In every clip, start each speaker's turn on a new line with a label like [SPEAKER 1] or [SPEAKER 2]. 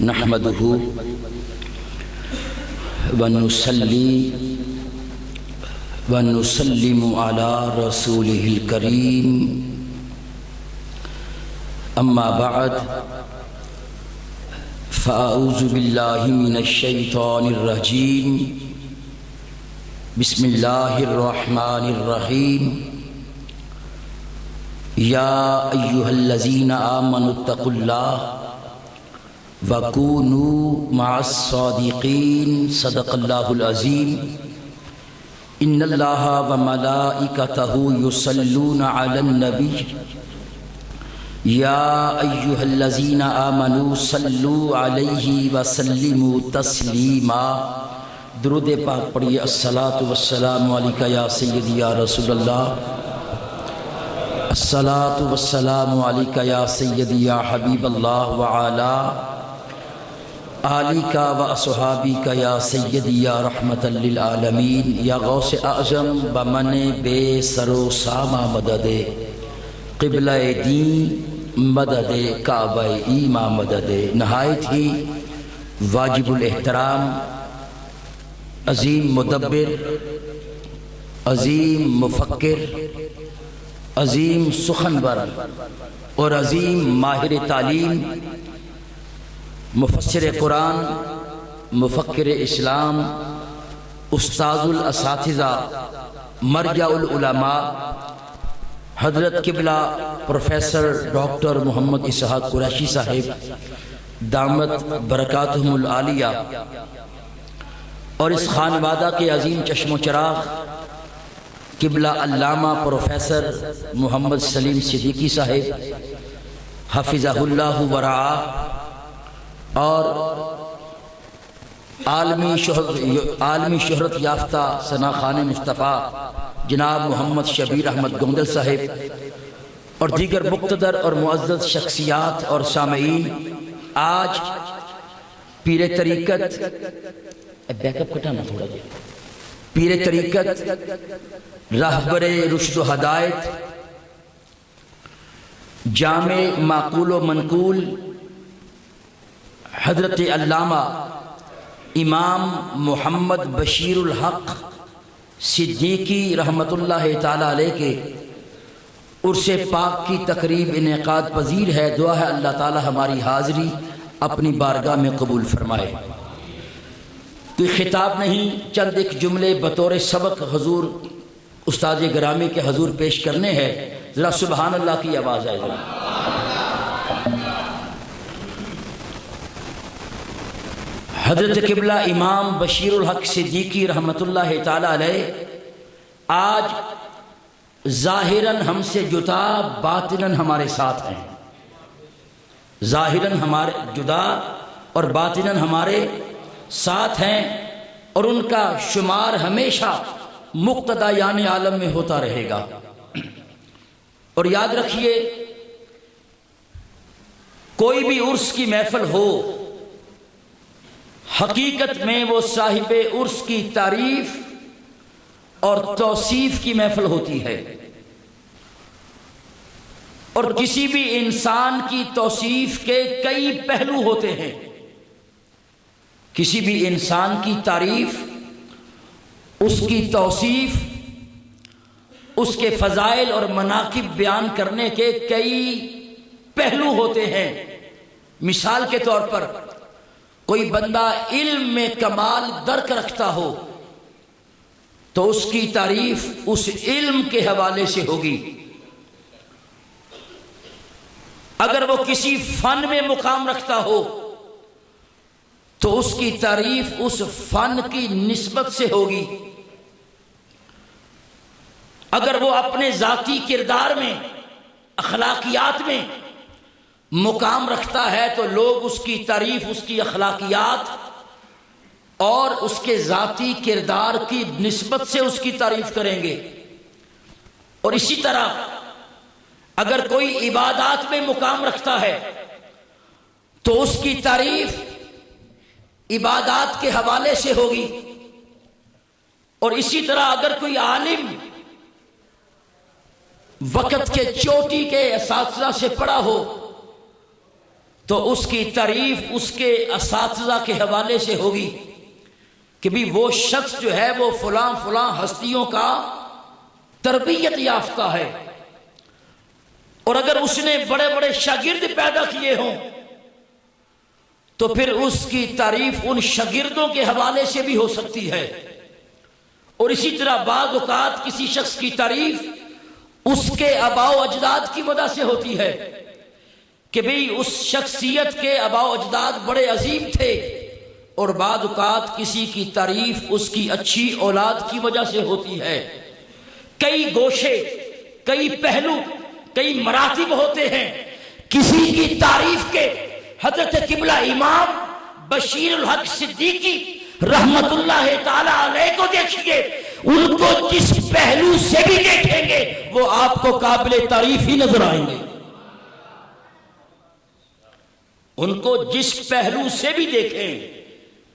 [SPEAKER 1] نحمدہ ونصلی ونسلم علی رسولہ الکریم اما بعد فاعوذ باللہ من الشیطان الرجیم بسم اللہ الرحمن الرحیم یا ایہا الذین آمنوا اتقوا اللہ وَكُونُوا مَعَ الصَّادِقِينَ صدق اللہ العظیم ان اللہ وملائکتہ یصلون علی النبی یا ایہا الذین آمنوا صلوا علیہ وسلموا تسلیما درود پاک پڑھیے الصلاۃ والسلام علیکہ یا سیدی یا رسول اللہ الصلاۃ والسلام علیکہ یا سیدی یا حبیب اللہ وعلا آلیکا و اصحابیکا یا سیدی یا رحمت للعالمین یا غوث اعظم بمن بے سر و سامہ مدد قبلہ دین مدد کعبہ ایمہ مدد نہایت ہی واجب الاحترام عظیم مدبر عظیم مفکر عظیم سخنور اور عظیم ماہر تعلیم مفسر قرآن مفکر اسلام استاذ الاساتذہ مرجع العلماء حضرت قبلہ پروفیسر ڈاکٹر محمد اسحاق قریشی صاحب دامت برکاتہم العالیہ اور اس خانوادہ کے عظیم چشم و چراغ قبلہ علامہ پروفیسر محمد سلیم صدیقی صاحب حفظہ اللہ ورعاہ اور عالمی شہرت یافتہ ثنا خان مصطفیٰ جناب محمد شبیر احمد گوندل صاحب اور دیگر مقتدر اور معزز شخصیات اور سامعین، آج پیر طریقت پیر طریقت راہبر رشد و ہدایت جامع معقول و منقول حضرت علامہ امام محمد بشیر الحق صدیقی رحمت اللہ تعالیٰ علیہ کے عرس پاک کی تقریب انعقاد پذیر ہے۔ دعا ہے اللہ تعالیٰ ہماری حاضری اپنی بارگاہ میں قبول فرمائے۔ کوئی خطاب نہیں، چند ایک جملے بطور سبق حضور استاد گرامی کے حضور پیش کرنے ہیں۔ ذرا سبحان اللہ کی آواز آئے ذرا۔ حضرت قبلہ امام بشیر الحق صدیقی رحمت اللہ تعالیٰ علیہ آج ظاہراً ہم سے جدا باطناً ہمارے ساتھ ہیں، ظاہراً ہمارے جدا اور باطناً ہمارے ساتھ ہیں، اور ان کا شمار ہمیشہ مقتدیان عالم میں ہوتا رہے گا۔ اور یاد رکھیے، کوئی بھی عرس کی محفل ہو، حقیقت میں وہ صاحب عرس کی تعریف اور توصیف کی محفل ہوتی ہے، اور کسی بھی انسان کی توصیف کے کئی پہلو ہوتے ہیں۔ کسی بھی انسان کی تعریف، اس کی توصیف، اس کے فضائل اور مناقب بیان کرنے کے کئی پہلو ہوتے ہیں۔ مثال کے طور پر کوئی بندہ علم میں کمال درک رکھتا ہو تو اس کی تعریف اس علم کے حوالے سے ہوگی۔ اگر وہ کسی فن میں مقام رکھتا ہو تو اس کی تعریف اس فن کی نسبت سے ہوگی۔ اگر وہ اپنے ذاتی کردار میں، اخلاقیات میں مقام رکھتا ہے تو لوگ اس کی تعریف اس کی اخلاقیات اور اس کے ذاتی کردار کی نسبت سے اس کی تعریف کریں گے۔ اور اسی طرح اگر کوئی عبادات میں مقام رکھتا ہے تو اس کی تعریف عبادات کے حوالے سے ہوگی۔ اور اسی طرح اگر کوئی عالم وقت کے چوٹی کے اساتذہ سے پڑھا ہو تو اس کی تعریف اس کے اساتذہ کے حوالے سے ہوگی کہ بھی وہ شخص جو ہے وہ فلاں فلاں ہستیوں کا تربیت یافتہ ہے، اور اگر اس نے بڑے بڑے شاگرد پیدا کیے ہوں تو پھر اس کی تعریف ان شاگردوں کے حوالے سے بھی ہو سکتی ہے۔ اور اسی طرح بعض اوقات کسی شخص کی تعریف اس کے آباء و اجداد کی وجہ سے ہوتی ہے کہ بھئی اس شخصیت کے آباء و اجداد بڑے عظیم تھے، اور بعض اوقات کسی کی تعریف اس کی اچھی اولاد کی وجہ سے ہوتی ہے۔ کئی گوشے، کئی پہلو، کئی مراتب ہوتے ہیں کسی کی تعریف کے۔ حضرت قبلہ امام بشیر الحق صدیقی رحمت اللہ تعالی علیہ کو دیکھیے، ان کو جس پہلو سے بھی دیکھیں گے وہ آپ کو قابل تعریف ہی نظر آئیں گے۔ ان کو جس پہلو سے بھی دیکھیں،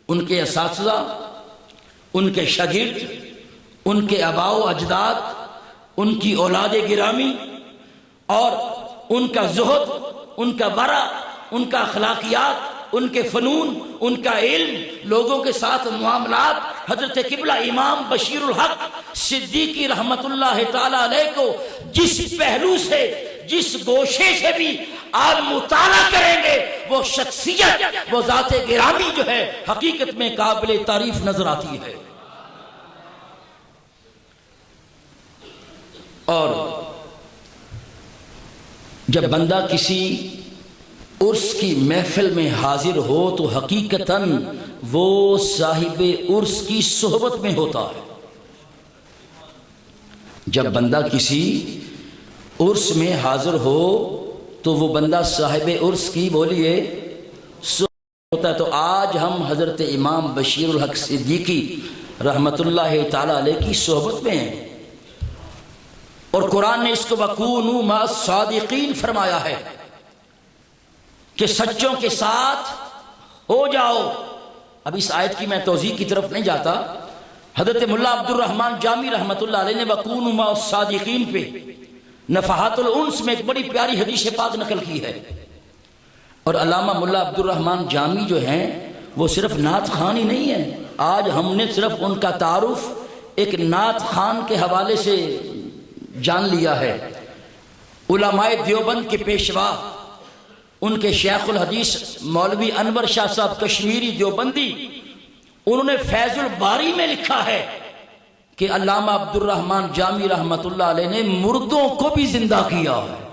[SPEAKER 1] ان کے اساتذہ، ان کے شاگرد، ان کے آباء و اجداد، ان کی اولاد گرامی، اور ان کا زہد، ان کا ورع، ان کا اخلاقیات، ان کے فنون، ان کا علم، لوگوں کے ساتھ معاملات۔ حضرت قبلہ امام بشیر الحق صدیقی رحمت اللہ تعالی علیہ کو جس پہلو سے، جس گوشے سے بھی آپ مطالعہ کریں گے وہ شخصیت، وہ ذات گرامی جو ہے حقیقت میں قابل تعریف نظر آتی ہے۔ اور جب بندہ کسی عرس کی محفل میں حاضر ہو تو حقیقتاً وہ صاحب عرس کی صحبت میں ہوتا ہے۔ جب بندہ کسی عرس میں حاضر ہو تو وہ بندہ صاحب عرس کی بولیے صحبت ہوتا ہے۔ تو آج ہم حضرت امام بشیر الحق صدیقی رحمت اللہ تعالی علیہ کی صحبت میں ہیں، اور قرآن نے اس کو وَكُونُوا مَعَ الصَّادِقِينَ فرمایا ہے کہ سچوں کے ساتھ ہو جاؤ۔ اب اس آیت کی میں توضیح کی طرف نہیں جاتا۔ حضرت ملا عبد الرحمن جامی رحمت اللہ علیہ نے وَكُونُوا مَعَ الصَّادِقِينَ پہ نفحات الانس میں ایک بڑی پیاری حدیث پاک نقل کی ہے، اور علامہ ملا عبد الرحمن جامی جو ہیں وہ صرف نعت خوان ہی نہیں ہیں۔ آج ہم نے صرف ان کا تعارف ایک نعت خوان کے حوالے سے جان لیا ہے۔ علماء دیوبند کے پیشوا، ان کے شیخ الحدیث مولوی انور شاہ صاحب کشمیری دیوبندی، انہوں نے فیض الباری میں لکھا ہے کہ علامہ عبد الرحمن جامی رحمت اللہ علیہ نے مردوں کو بھی زندہ کیا ہے۔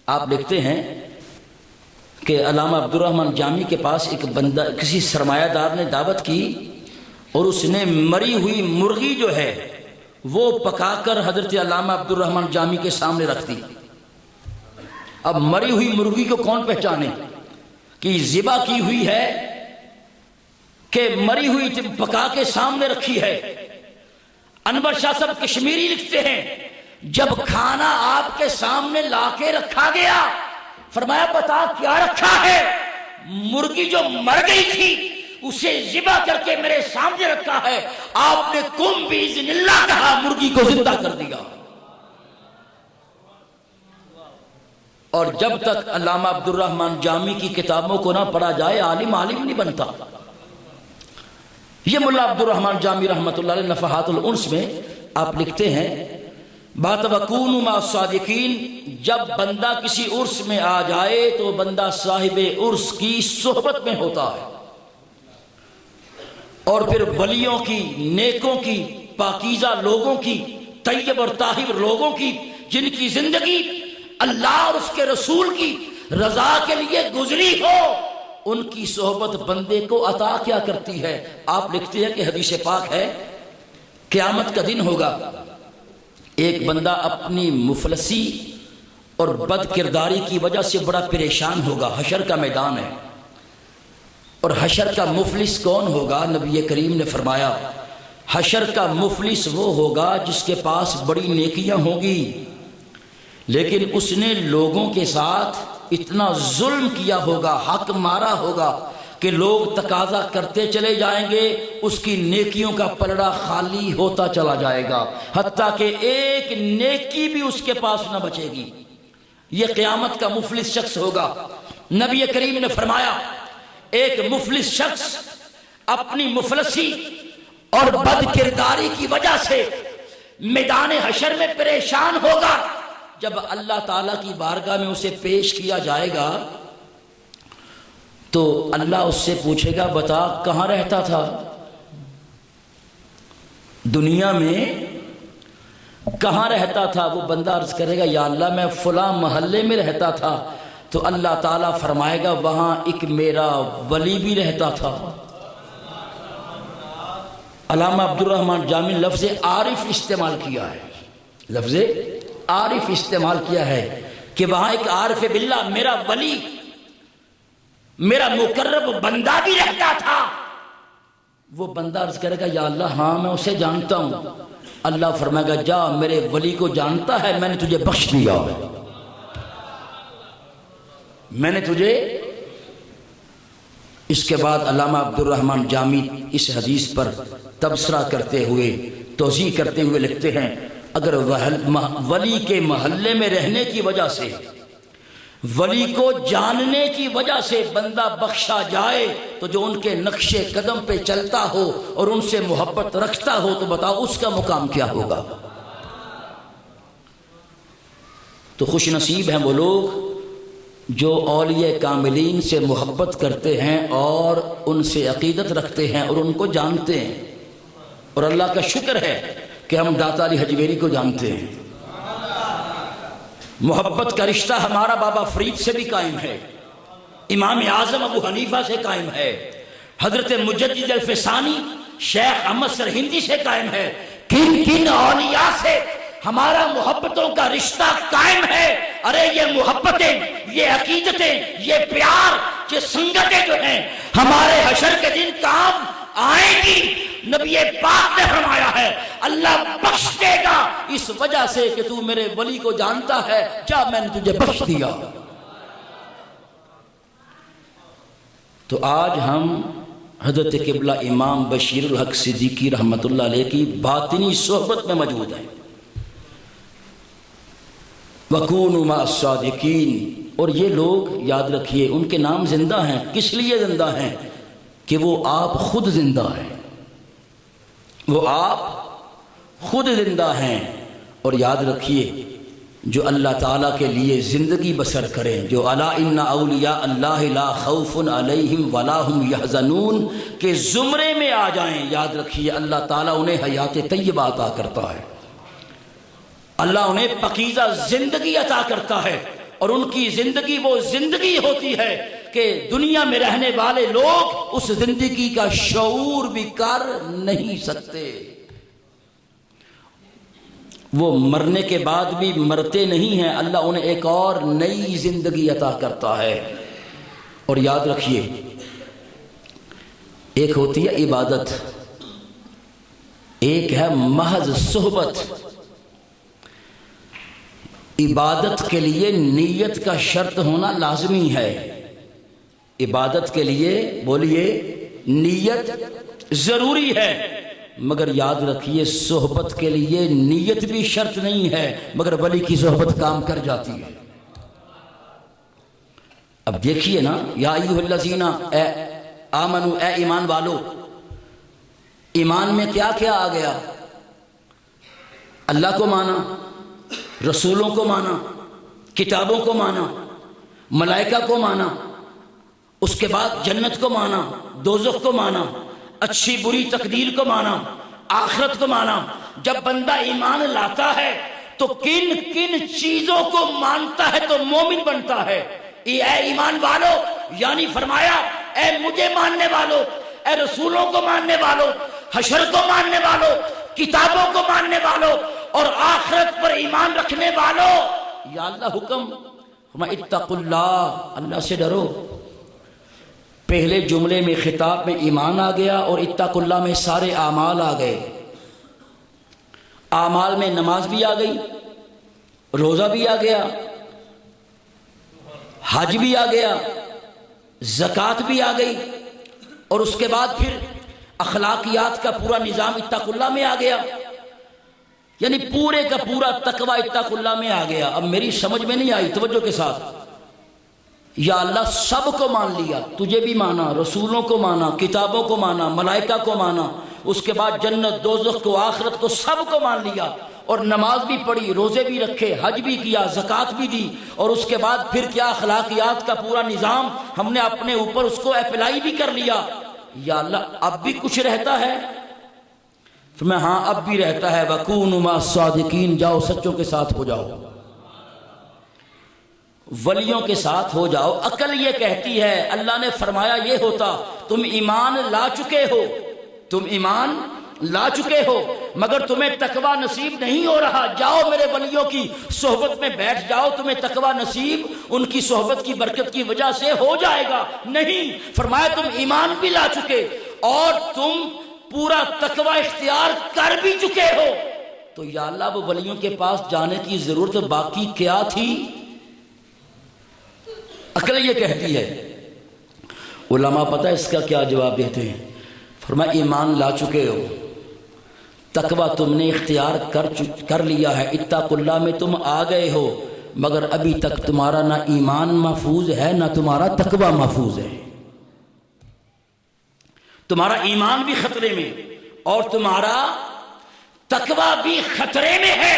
[SPEAKER 1] آپ لکھتے ہیں کہ علامہ عبد الرحمن جامی کے پاس ایک بندہ، کسی سرمایہ دار نے دعوت کی، اور اس نے مری ہوئی مرغی جو ہے وہ پکا کر حضرت علامہ عبد الرحمن جامی کے سامنے رکھ دی۔ اب مری ہوئی مرغی کو کون پہچانے کہ ذبح کی ہوئی ہے کہ مری ہوئی پکا کے سامنے رکھی ہے۔ انور شاہ صاحب کشمیری لکھتے ہیں جب کھانا آپ کے سامنے لا کے رکھا گیا، فرمایا بتا کیا رکھا ہے؟ مرغی جو مر گئی تھی اسے ذبح کر کے میرے سامنے رکھا ہے۔ آپ نے کم باذن اللہ کہا، مرغی کو زندہ کر دیا۔ اور جب تک علامہ عبد الرحمن جامی کی کتابوں کو نہ پڑھا جائے عالم نہیں بنتا۔ یہ ملا عبد الرحمن جامی رحمت اللہ علیہ نفحات الانس میں آپ لکھتے ہیں بات وَكُونُوا مَعَ الصَّادِقِينَ، جب بندہ کسی عرس میں آ جائے تو بندہ صاحب عرس کی صحبت میں ہوتا ہے، اور پھر ولیوں کی، نیکوں کی، پاکیزہ لوگوں کی، طیب اور طاہر لوگوں کی، جن کی زندگی اللہ اور اس کے رسول کی رضا کے لیے گزری ہو، ان کی صحبت بندے کو عطا کیا کرتی ہے۔ آپ لکھتے ہیں کہ حدیث پاک ہے قیامت کا دن ہوگا، ایک بندہ اپنی مفلسی اور بد کرداری کی وجہ سے بڑا پریشان ہوگا۔ حشر کا میدان ہے، اور حشر کا مفلس کون ہوگا؟ نبی کریم نے فرمایا حشر کا مفلس وہ ہوگا جس کے پاس بڑی نیکیاں ہوں گی، لیکن اس نے لوگوں کے ساتھ اتنا ظلم کیا ہوگا، حق مارا ہوگا کہ لوگ تقاضا کرتے چلے جائیں گے، اس کی نیکیوں کا پلڑا خالی ہوتا چلا جائے گا، حتیٰ کہ ایک نیکی بھی اس کے پاس نہ بچے گی۔ یہ قیامت کا مفلس شخص ہوگا۔ نبی کریم نے فرمایا ایک مفلس شخص اپنی مفلسی اور بد کرداری کی وجہ سے میدان حشر میں پریشان ہوگا۔ جب اللہ تعالیٰ کی بارگاہ میں اسے پیش کیا جائے گا تو اللہ اس سے پوچھے گا بتا کہاں رہتا تھا دنیا میں، کہاں رہتا تھا؟ وہ بندہ عرض کرے گا یا اللہ میں فلاں محلے میں رہتا تھا۔ تو اللہ تعالیٰ فرمائے گا وہاں ایک میرا ولی بھی رہتا تھا۔ علامہ عبدالرحمن جامی لفظ عارف استعمال کیا ہے، لفظ عارف استعمال کیا ہے کہ وہاں ایک عارف باللہ میرا ولی، میرا مقرب بندہ بھی رہتا تھا۔ وہ بندہ عرض کرے گا یا اللہ ہاں میں اسے جانتا ہوں۔ اللہ فرمائے گا جا میرے ولی کو جانتا ہے، میں نے تجھے بخش دیا، میں نے تجھے۔ اس کے بعد علامہ عبدالرحمن جامی اس حدیث پر تبصرہ کرتے ہوئے، توضیح کرتے ہوئے لکھتے ہیں اگر ولی کے محلے میں رہنے کی وجہ سے، ولی کو جاننے کی وجہ سے بندہ بخشا جائے تو جو ان کے نقش قدم پہ چلتا ہو اور ان سے محبت رکھتا ہو تو بتاؤ اس کا مقام کیا ہوگا۔ تو خوش نصیب ہیں وہ لوگ جو اولیاء کاملین سے محبت کرتے ہیں اور ان سے عقیدت رکھتے ہیں اور ان کو جانتے ہیں۔ اور اللہ کا شکر ہے کہ ہم داتا علی حجویری کو جانتے ہیں۔ محبت کا رشتہ ہمارا بابا فرید سے بھی قائم ہے، امام اعظم ابو حنیفہ سے قائم ہے، حضرت مجدد الفسانی شیخ احمد سرہندی سے قائم ہے۔ کن کن اولیاء سے ہمارا محبتوں کا رشتہ قائم ہے۔ ارے یہ محبتیں، یہ عقیدتیں، یہ پیار، یہ سنگتیں جو ہیں ہمارے حشر کے دن کام آئیں گی۔ نبی پاک نے فرمایا ہے اللہ بخش دے گا اس وجہ سے کہ تو میرے ولی کو جانتا ہے، جا میں نے تجھے بخش دیا۔ تو آج ہم حضرت قبلہ امام بشیر الحق صدیقی رحمت اللہ علیہ کی باطنی صحبت میں موجود ہیں۔ وَكُونُوا مَعَ الصَّادِقِينَ، اور یہ لوگ یاد رکھیے ان کے نام زندہ ہیں۔ کس لیے زندہ ہیں؟ کہ وہ آپ خود زندہ ہیں، وہ آپ خود زندہ ہیں۔ اور یاد رکھیے جو اللہ تعالیٰ کے لیے زندگی بسر کریں، جو الا ان اولیاء اللہ لا خوف علیہم ولا هم یحزنون کے زمرے میں آ جائیں، یاد رکھیے اللہ تعالیٰ انہیں حیات طیبہ عطا کرتا ہے، اللہ انہیں پاکیزہ زندگی عطا کرتا ہے۔ اور ان کی زندگی وہ زندگی ہوتی ہے کہ دنیا میں رہنے والے لوگ اس زندگی کا شعور بھی کر نہیں سکتے۔ وہ مرنے کے بعد بھی مرتے نہیں ہیں، اللہ انہیں ایک اور نئی زندگی عطا کرتا ہے۔ اور یاد رکھیے ایک ہوتی ہے عبادت، ایک ہے محض صحبت۔ عبادت کے لیے نیت کا شرط ہونا لازمی ہے، عبادت کے لیے بولیے نیت ضروری ہے، مگر یاد رکھیے صحبت کے لیے نیت بھی شرط نہیں ہے، مگر ولی کی صحبت کام کر جاتی ہے۔ اب دیکھیے نا، یا ایھا الذین آمنوا، اے ایمان والو، ایمان میں کیا کیا آ گیا؟ اللہ کو مانا، رسولوں کو مانا، کتابوں کو مانا، ملائکہ کو مانا، اس کے بعد جنت کو مانا، دوزخ کو مانا، اچھی بری تقدیر کو مانا، آخرت کو مانا۔ جب بندہ ایمان لاتا ہے تو کن کن چیزوں کو مانتا ہے تو مومن بنتا ہے۔ اے ایمان والو، یعنی فرمایا اے مجھے ماننے والو، اے رسولوں کو ماننے والو، حشر کو ماننے والو، کتابوں کو ماننے والو اور آخرت پر ایمان رکھنے والو، یا اللہ حکم اتقوا اللہ، اللہ سے ڈرو۔ پہلے جملے میں خطاب میں ایمان آ گیا اور اتقوا اللہ میں سارے اعمال آ گئے۔ اعمال میں نماز بھی آ گئی، روزہ بھی آ گیا، حج بھی آ گیا، زکوٰۃ بھی آ گئی، اور اس کے بعد پھر اخلاقیات کا پورا نظام اتقوا اللہ میں آ گیا۔ یعنی پورے کا پورا تقوی اتقوا اللہ میں آ گیا۔ اب میری سمجھ میں نہیں آئی، توجہ کے ساتھ، یا اللہ سب کو مان لیا، تجھے بھی مانا، رسولوں کو مانا، کتابوں کو مانا، ملائکہ کو مانا، اس کے بعد جنت دوزخ کو، آخرت کو، سب کو مان لیا، اور نماز بھی پڑھی، روزے بھی رکھے، حج بھی کیا، زکوٰۃ بھی دی، اور اس کے بعد پھر کیا اخلاقیات کا پورا نظام ہم نے اپنے اوپر اس کو اپلائی بھی کر لیا، یا اللہ اب بھی کچھ رہتا ہے؟ فرمایا ہاں اب بھی رہتا ہے، وَكُونُوا مَعَ الصَّادِقِينَ، جاؤ سچوں کے ساتھ ہو جاؤ، ولیوں کے ساتھ ہو جاؤ۔ عقل یہ کہتی ہے، اللہ نے فرمایا یہ ہوتا، تم ایمان لا چکے ہو، تم ایمان لا چکے ہو، مگر تمہیں تقوی نصیب نہیں ہو رہا، جاؤ میرے ولیوں کی صحبت میں بیٹھ جاؤ، تمہیں تقوی نصیب ان کی صحبت کی برکت کی وجہ سے ہو جائے گا۔ نہیں، فرمایا تم ایمان بھی لا چکے اور تم پورا تقوی اختیار کر بھی چکے ہو، تو یا اللہ وہ ولیوں کے پاس جانے کی ضرورت باقی کیا تھی؟ عقل یہ کہتی ہے۔ علماء پتہ اس کا کیا جواب دیتے ہیں؟ فرمایا ایمان لا چکے ہو، تقوی تم نے اختیار کر لیا ہے، اتقوا اللہ میں تم آ گئے ہو، مگر ابھی تک تمہارا نہ ایمان محفوظ ہے نہ تمہارا تقوی محفوظ ہے، تمہارا ایمان بھی خطرے میں اور تمہارا تقوی بھی خطرے میں ہے۔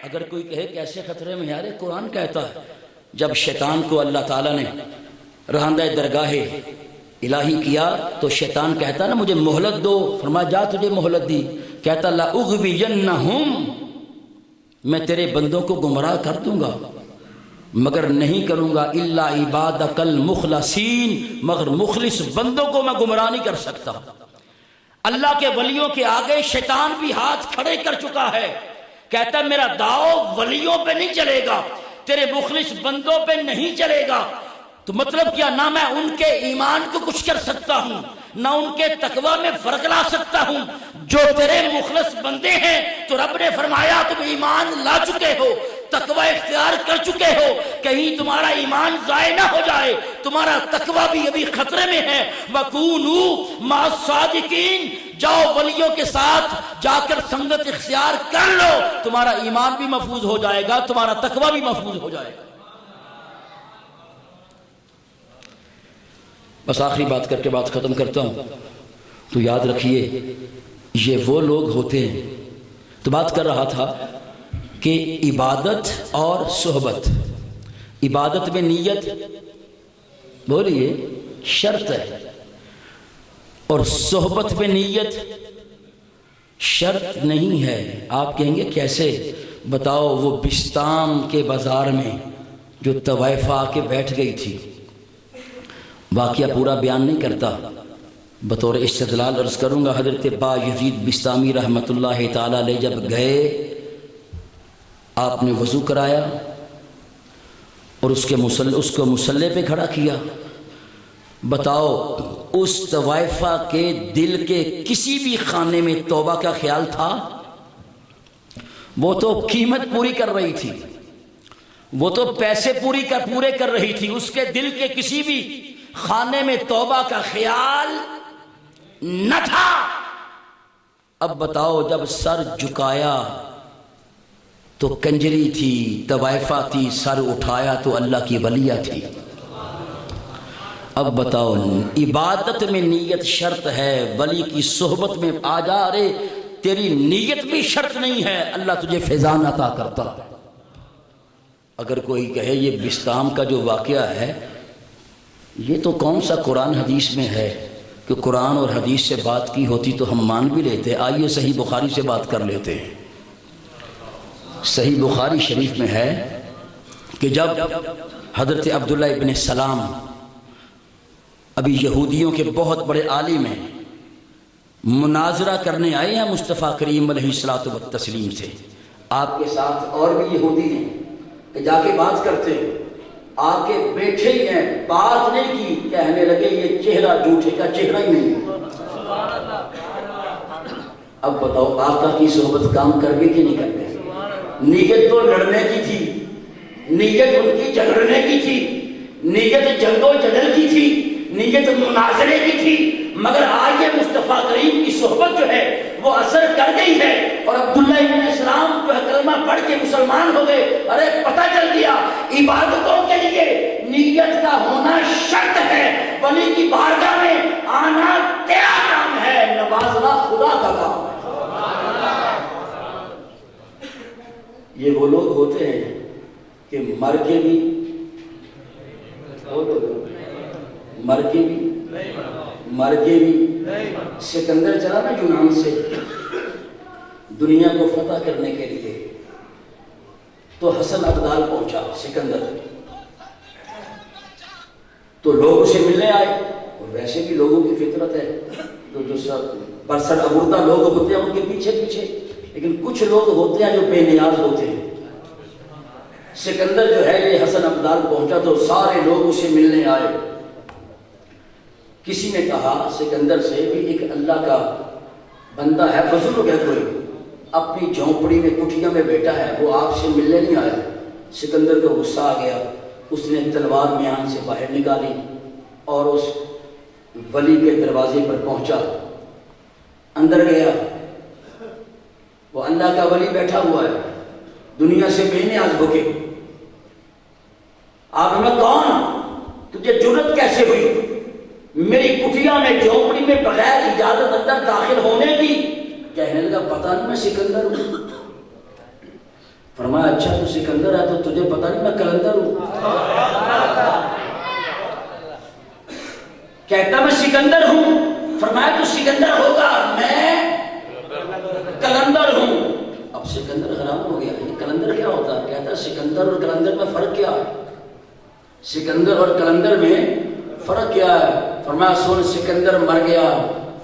[SPEAKER 1] اگر کوئی کہے کیسے خطرے میں؟ یار قرآن کہتا ہے، جب شیطان کو اللہ تعالیٰ نے رہندہ درگاہ الہی کیا تو شیطان کہتا نا مجھے مہلت دو، فرمایا جا تجھے مہلت دی، کہتا لَأُغْوِيَنَّهُمْ، میں تیرے بندوں کو گمراہ کر دوں گا، مگر نہیں کروں گا الا عبادک المخلصین، مگر مخلص بندوں کو میں گمراہ نہیں کر سکتا۔ اللہ کے ولیوں کے آگے شیطان بھی ہاتھ کھڑے کر چکا ہے، کہتا ہے میرا داؤ ولیوں پہ نہیں چلے گا، تیرے مخلص بندوں پہ نہیں چلے گا۔ تو مطلب کیا؟ نہ میں ان کے ایمان کو کچھ کر سکتا ہوں، نہ ان کے تقوی میں فرق لا سکتا ہوں، جو تیرے مخلص بندے ہیں تو رب نے فرمایا تم ایمان لا چکے ہو، تقوی اختیار کر چکے ہو، کہیں تمہارا ایمان ضائع نہ ہو جائے، تمہارا تقوی بھی ابھی خطرے میں ہے۔ وَكُونُوا مَعَ الصَّادِقِينَ، جاؤ ولیوں کے ساتھ جا کر سنگت اختیار کر لو، تمہارا ایمان بھی محفوظ ہو جائے گا، تمہارا تقوی بھی محفوظ ہو جائے گا۔ بس آخری بات کر کے بات ختم کرتا ہوں، تو یاد رکھیے یہ وہ لوگ ہوتے ہیں، تو بات کر رہا تھا کہ عبادت اور صحبت، عبادت میں نیت بولیے شرط ہے، اور صحبت میں نیت شرط نہیں ہے۔ آپ کہیں گے کیسے؟ بتاؤ، وہ بستام کے بازار میں جو طوائفہ آ کے بیٹھ گئی تھی، واقعہ پورا بیان نہیں کرتا، بطور استدلال عرض کروں گا۔ حضرت با یزید بستامی رحمۃ اللہ تعالیٰ علیہ جب گئے، آپ نے وضو کرایا اور اس کو مصلی پہ کھڑا کیا۔ بتاؤ اس طوائفہ کے دل کے کسی بھی خانے میں توبہ کا خیال تھا؟ وہ تو قیمت پوری کر رہی تھی، وہ تو پیسے پورے کر رہی تھی، اس کے دل کے کسی بھی خانے میں توبہ کا خیال نہ تھا۔ اب بتاؤ جب سر جھکایا تو کنجری تھی، طوائفہ تھی، سر اٹھایا تو اللہ کی ولیہ تھی۔ اب بتاؤ عبادت میں نیت شرط ہے، ولی کی صحبت میں آ جا، رے تیری نیت بھی شرط نہیں ہے، اللہ تجھے فیضان عطا کرتا۔ اگر کوئی کہے یہ بستام کا جو واقعہ ہے یہ تو کون سا قرآن حدیث میں ہے کہ قرآن اور حدیث سے بات کی ہوتی تو ہم مان بھی لیتے، آئیے صحیح بخاری سے بات کر لیتے ہیں۔ صحیح بخاری شریف میں ہے کہ جب حضرت عبداللہ ابن سلام ابھی یہودیوں کے بہت بڑے عالم ہیں، مناظرہ کرنے آئے ہیں مصطفیٰ کریم علیہ الصلوۃ والتسلیم سے، آپ کے ساتھ اور بھی یہودی ہیں کہ جا کے بات کرتے ہیں، آ کے بیٹھے ہی ہیں، بات نہیں کی، کہنے لگے یہ چہرہ جھوٹے کا چہرہ ہی نہیں ہے۔ اب بتاؤ آقا کی صحبت کام کر گئی کہ نہیں کر گئی؟ نیت تو لڑنے کی تھی، نیت ان کی جھگڑنے کی تھی، نیت جنگ و جدل کی تھی، نیت مناظرے کی تھی، مگر آئیے مصطفیٰ کریم کی صحبت جو ہے وہ اثر کر گئی ہے، اور عبداللہ ابن سلام جو ہے کلمہ پڑھ کے مسلمان ہو گئے۔ ارے پتہ چل گیا عبادتوں کے لیے نیت کا ہونا شرط ہے، ولی کی بارگاہ میں آنا تیرا کام ہے، نوازنا خدا کا کام ہے۔ یہ وہ لوگ ہوتے ہیں کہ مر کے بھی سکندر چلا نا یونان سے دنیا کو فتح کرنے کے لیے، تو حسن ابدال پہنچا سکندر، تو لوگ اسے ملنے آئے، اور ویسے بھی لوگوں کی فطرت ہے جو سب برسر عبوردہ لوگ ہوتے ہیں ان کے پیچھے پیچھے، لیکن کچھ لوگ ہوتے ہیں جو بے نیاز ہوتے ہیں۔ سکندر جو ہے یہ حسن ابدال پہنچا تو سارے لوگ اسے ملنے آئے۔ کسی نے کہا سکندر سے بھی ایک اللہ کا بندہ ہے، بزرگ ہے کوئی، اپنی جھونپڑی میں کٹھیا میں بیٹھا ہے، وہ آپ سے ملنے نہیں آیا۔ سکندر کو غصہ آ گیا، اس نے تلوار میان سے باہر نکالی اور اس ولی کے دروازے پر پہنچا، اندر گیا، وہ اللہ کا ولی بیٹھا ہوا ہے، دنیا سے بے نیاز ہو کے۔ آپ میں کون، تجھے جرت کیسے ہوئی میری کٹھیا میں جھونپڑی میں بغیر اجازت اندر داخل ہونے کی؟ کہنے لگا پتہ نہیں میں سکندر ہوں۔ فرمایا اچھا تو سکندر ہے تو تجھے پتہ نہیں میں کلندر ہوں؟ کہتا میں سکندر ہوں۔ فرمایا تو سکندر ہوگا، میں کلندر ہوں۔ اب سکندر حیران ہو گیا، یہ کلندر کیا ہوتا ہے؟ کہتا سکندر اور کلندر میں فرق کیا ہے؟ سکندر اور کلندر میں فرق کیا ہے؟ فرمایا سن سکندر مر گیا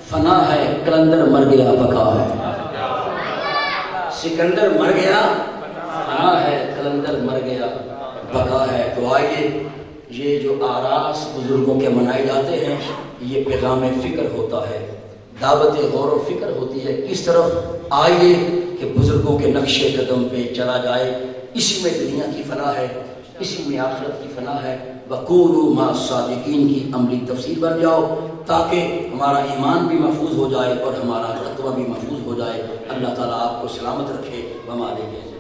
[SPEAKER 1] فنا ہے، کلندر مر گیا بقا ہے۔ سکندر مر گیا فنا ہے، کلندر مر گیا بقا ہے۔ تو آئیے یہ جو آراس بزرگوں کے منائے جاتے ہیں یہ پیغام فکر ہوتا ہے، دعوت غور و فکر ہوتی ہے کس طرف۔ آئیے کہ بزرگوں کے نقش قدم پہ چلا جائے، اسی میں دنیا کی فلاح ہے، اسی میں آخرت کی فلاح ہے۔ وَقُولُوا مَعَ الصَّادِقِينَ کی عملی تفسیر بن جاؤ تاکہ ہمارا ایمان بھی محفوظ ہو جائے اور ہمارا تقویٰ بھی محفوظ ہو جائے۔ اللہ تعالیٰ آپ کو سلامت رکھے۔ وَمَا عَلَيْنَا